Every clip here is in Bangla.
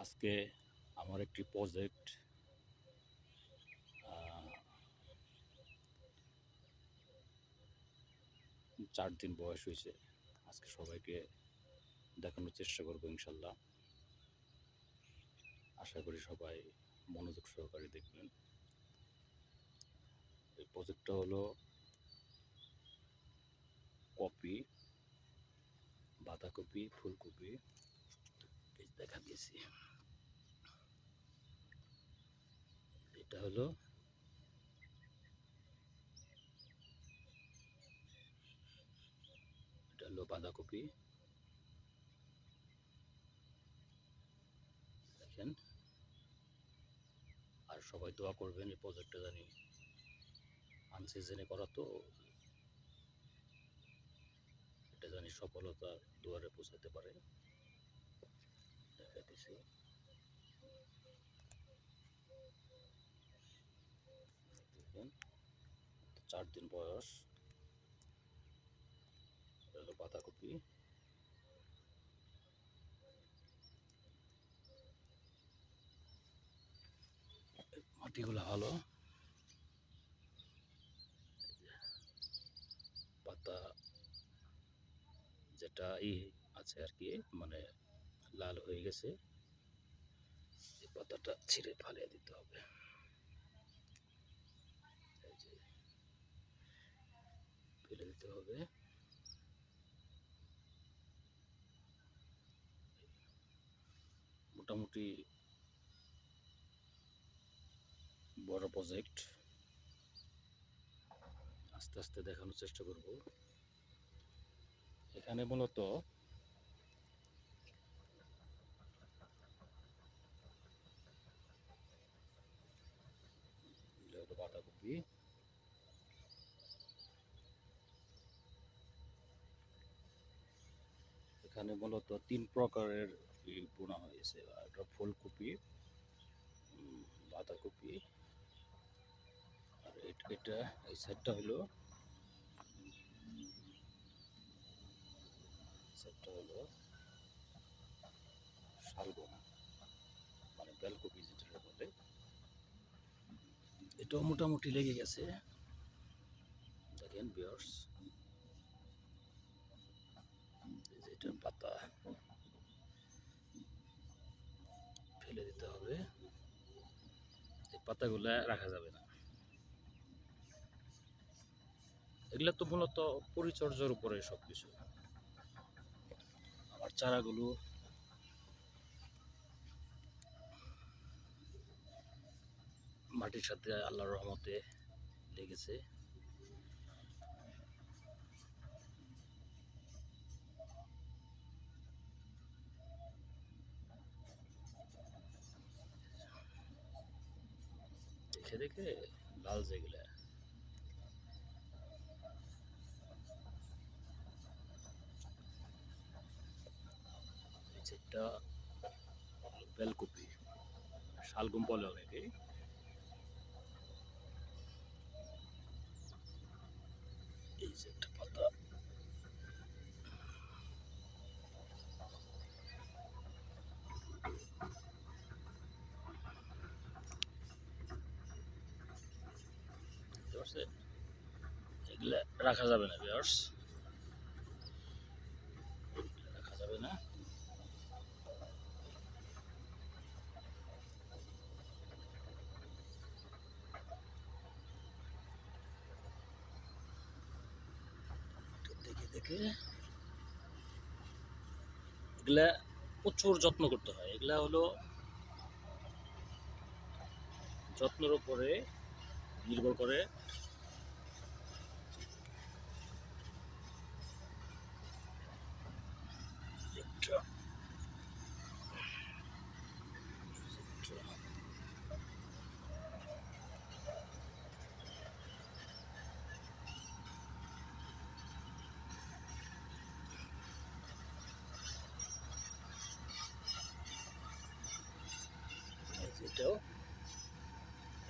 আজকে আমার একটি প্রজেক্ট 4 দিন বয়স হয়েছে। আজকে সবাইকে দেখানোর চেষ্টা করবো ইনশাল্লাহ। আশা করি সবাই মনোযোগ সহকারে দেখবেন। এই প্রজেক্টটা হলো কপি, বাঁধাকপি, ফুলকপি দেখা দিয়েছি। এটা হলো বাঁধাকপি, দেখেন। আর সবাই দোয়া করবেন এই প্রজেক্টটা জানি আনসিজনে করা, তো এটা জানি সফলতার দুয়ারে পৌঁছাতে পারে। দেখা দিয়েছি। দেখেন, 4 দিন বয়স। এটা হলো বাঁধাকপি। মাটিগুলো ভালো, পাতা যেটা আছে আর কি, মানে লাল হয়ে গেছে, এই পাতাটা ছিঁড়ে ফালিয়ে দিতে হবে। এই যে ফেলে দিতে হবে। মোটামুটি বড় প্রজেক্ট, আস্তে আস্তে দেখানোর চেষ্টা করব। এখানে মূলত বাঁধাকপি, এখানে মূলত 3 প্রকারের বোনা হয়েছে। একটা ফুলকপি, বাঁধাকপি, আর এটা এই সাইডটা হলো শালগম, মানে বেলকপি যেটা বলে। এটাও মোটামুটি লেগে গেছে, দেখেন ভিউয়ার্স। এটার পাতা ফেলে দিতে হবে, এই পাতাগুলা রাখা যাবে না। এগুলা তো মূলত পরিচর্যার উপরে সবকিছু। আমার চারাগুলো মাটির সাথে আল্লাহর রহমতে লেগেছে। দেখে দেখে লাল যেগুলা, এটা বেলকপি, শালগম বলে অনেকে। এই যে একটা পাতা, এগুলা রাখা যাবে না ভিউয়ার্স, রাখা যাবে না। দেখে দেখে এগুলা প্রচুর যত্ন করতে হয়। এগুলা হলো যত্নের উপরে নির্ভর করে।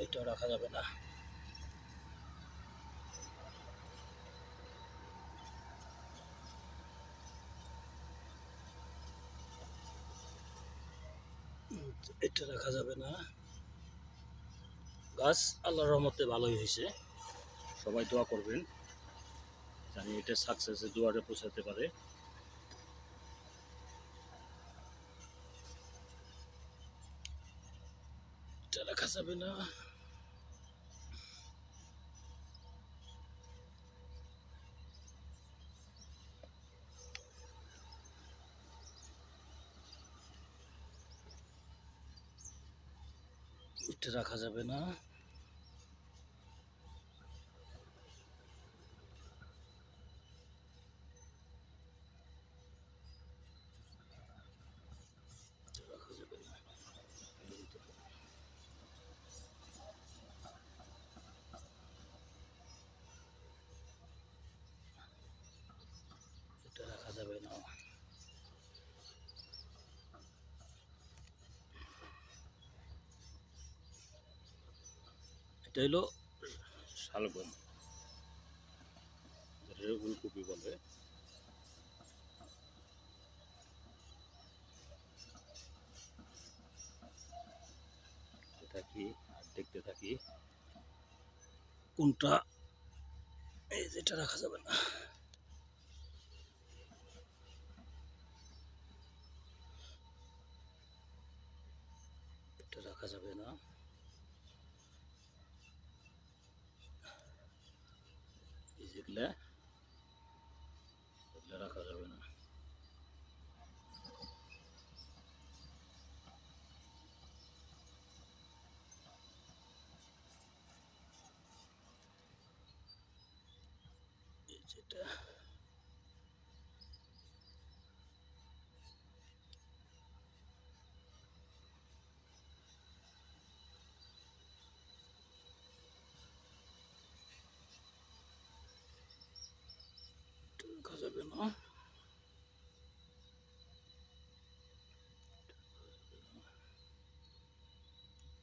এটাও রাখা যাবে না। এটা রাখা যাবে না। গাছ আল্লাহর রহমতে ভালোই হয়েছে। সবাই দোয়া করবেন জানি এটা সাকসেসের দুয়ারে পৌঁছাতে পারে। এটা রাখা যাবে না। এটা রাখা যাবে না। রাখা যাবে না। এটা রাখা যাবে না। এটা হলো শালগম, যেটা ফুলকপি বলে। থাকি আর দেখতে থাকি কোনটা। এই যেটা রাখা যাবে না। এটা রাখা যাবে না। এই যেগুলা এগুলা রাখা যাবে না। এই যেটা রাখা যাবে না।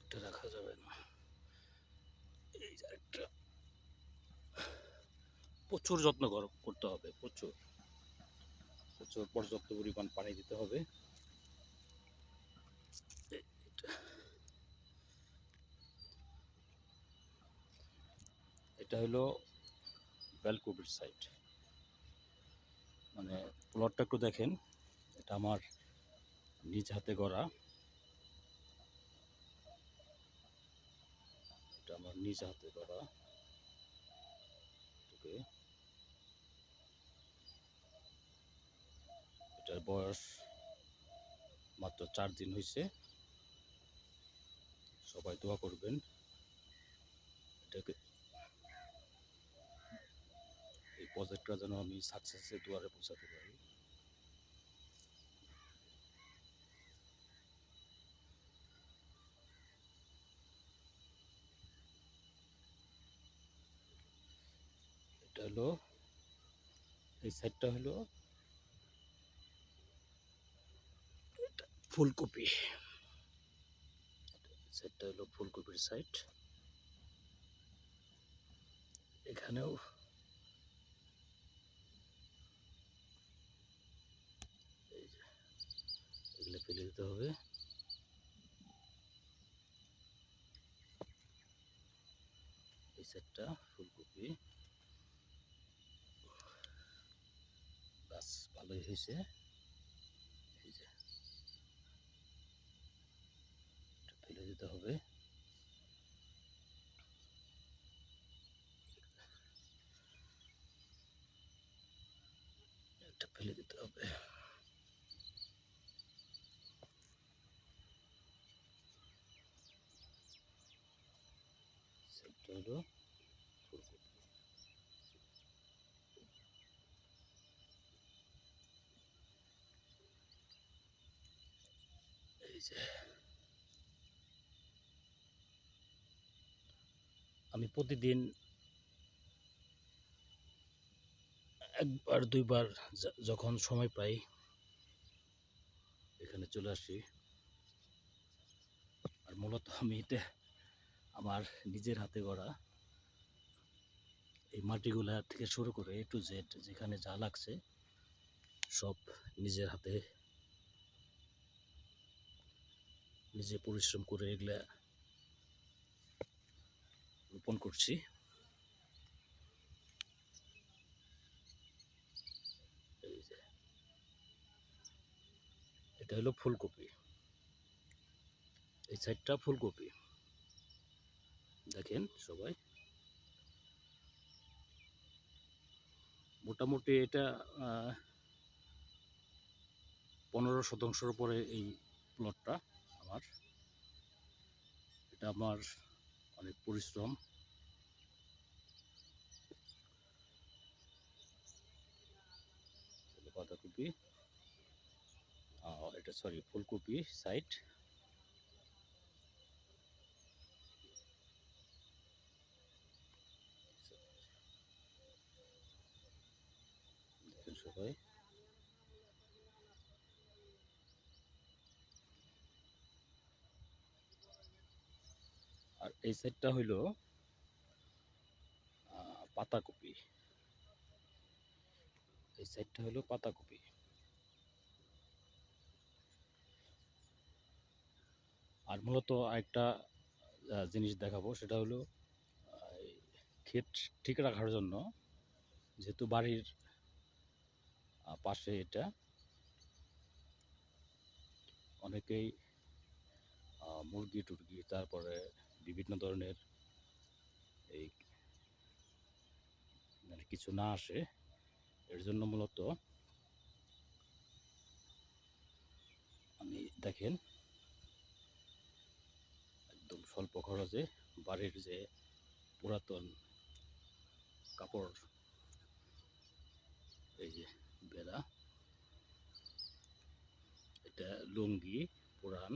এটা রাখা যাবে না। এই যে একটা প্রচুর যত্ন করতে হবে, প্রচুর প্রচুর পর্যাপ্ত পরিমাণ পানি দিতে হবে। এটা হলো বেলকপির সাইড, মানে প্লটটা একটু দেখেন। এটা আমার নিজ হাতে গড়া, এটা আমার নিজ হাতে গড়া। ওকে, এটার বয়স মাত্র 4 দিন হয়েছে। সবাই দোয়া করবেন এটাকে, এই প্রজেক্টটা যেন আমি সাকসেসের দুয়ারে পৌঁছাতে পারি। এটা হলো, এই সাইডটা হলো ফুলকপি, সাইডটা হলো ফুলকপির সাইড। এখানেও এই যে এগুলো ফেলে দিতে হবে। এই সাইডটা ফুলকপি, গাছ ভালোই হয়েছে। এই যে এটা ফেলে দিতে হবে। এটা ফেলে দিতে হবে। সাইডটা হলো ফুলকপি। এই যে আমি প্রতিদিন একবার দুইবার যখন সময় পাই এখানে চলে আসি। আর মূলত আমি এটা আমার নিজের হাতে গড়া, এই মাটিগুলা থেকে শুরু করে A to Z যেখানে যা লাগছে সব নিজের হাতে নিজে পরিশ্রম করে এগুলা রোপণ করছি। এই যে এটা হলো ফুলকপি, এই সাইডটা ফুলকপি। দেখেন সবাই, মোটামুটি এটা 15% উপরে এই প্লটটা আমার। এটা আমার অনেক পরিশ্রম। বাঁধাকপি, এটা সরি ফুলকপি সাইড। দেখেন সবাই, আর এই সাইডটা হইলো পাতাকপি, এই সাইডটা হলো পাতাকপি। আর মূলত আরেকটা জিনিস দেখাবো, সেটা হলো ক্ষেত ঠিক রাখার জন্য, যেহেতু বাড়ির পাশে এটা, অনেকেই মুরগি টুরগি, তারপরে বিভিন্ন ধরনের এই মানে কিছু না আসে, এর জন্য মূলত আমি দেখেন একদম স্বল্প খরচে বাড়ির যে পুরাতন কাপড়, এই যে বেড়া, এটা লুঙ্গি পুরান,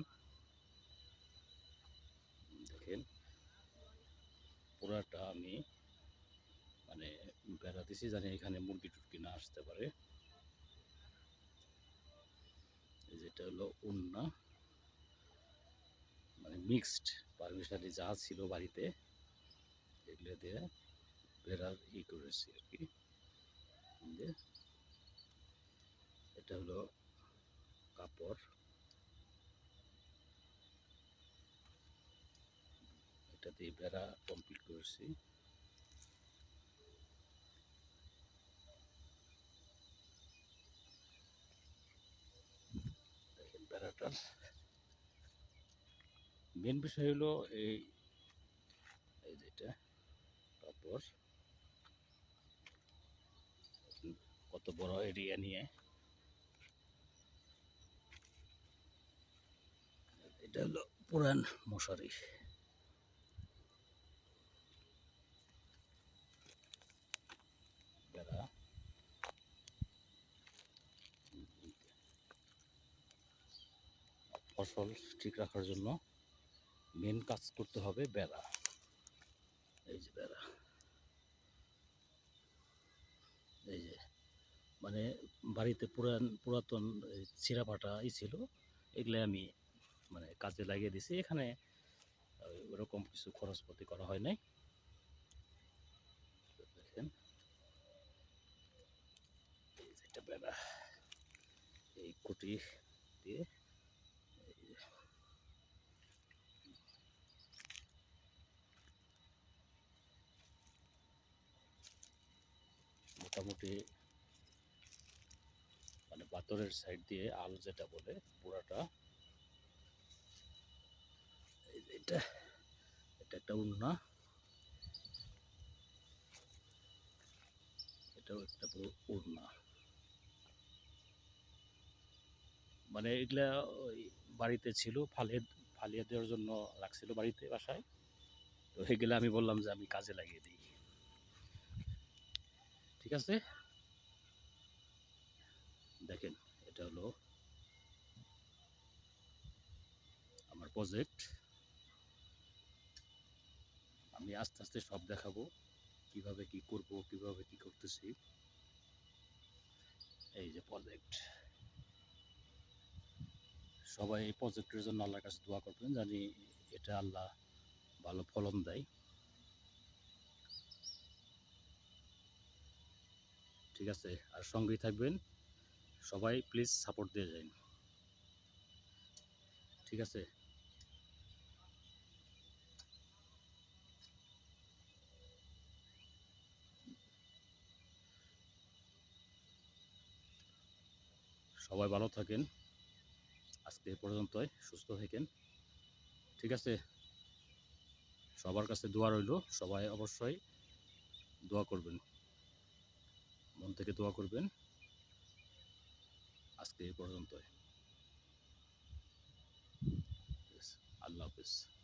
দেখেন পুরাটা আমি মানে বেড়া দিছি, জানি এখানে মুরগি টুরগি না আসতে পারে। এই যেটা হলো ওন্না, মানে মিক্সড পারমিশনারি যা ছিল বাড়িতে এগুলো দিয়ে বেড়ার করেছি আর কি। এটা হলো কাপড়, এটা দিয়ে বেড়া কমপ্লিট করেছি। দেখেন বেড়াটার মেন বিষয় হলো এই যেটা কাপড়, কত বড় এরিয়া নিয়ে। এটা হলো পুরান মশারি, বেড়া। ফসল ঠিক রাখার জন্য মেন কাজ করতে হবে বেড়া। এই যে বেড়া, এই যে মানে বাড়িতে পুরাতন ছিঁড়া ফাটা ছিল, এগুলো আমি মানে কাজে লাগিয়ে দিছি। এখানে ওরকম কিছু খরচপাতি করা হয় নাই। দেখেন এটা বেড়া, এই কুটি দিয়ে মোটামুটি মানে পাথরের সাইড দিয়ে আল যেটা বলে পুরাটা। এটা এটা একটা উন্না, এটাও একটা উন্না। মানে এগুলা ওই বাড়িতে ছিল, ফালিয়ে দেওয়ার জন্য রাখছিল বাড়িতে বাসায়, তো এগুলা আমি বললাম যে আমি কাজে লাগিয়ে দিই। ঠিক আছে, দেখেন এটা হলো আমার প্রজেক্ট। আমি আস্তে আস্তে সব দেখাবো, কিভাবে কি করব, কিভাবে কি করতেছি। এই যে প্রজেক্ট, সবাই এই প্রজেক্টের জন্য আল্লাহর কাছে দোয়া করবেন, জানি এটা আল্লাহ ভালো ফলন দেয়। ঠিক আছে, আর সঙ্গেই থাকবেন সবাই, প্লিজ সাপোর্ট দিয়ে যান। ঠিক আছে। সবাই ভালো থাকেন। আজকে এ পর্যন্তই, সুস্থ থাকেন। ঠিক আছে? সবার কাছে দোয়া রইল। সবাই অবশ্যই দোয়া করবেন। মন থেকে দোয়া করবেন। আজকে এ পর্যন্তই। আল্লাহ হাফেজ।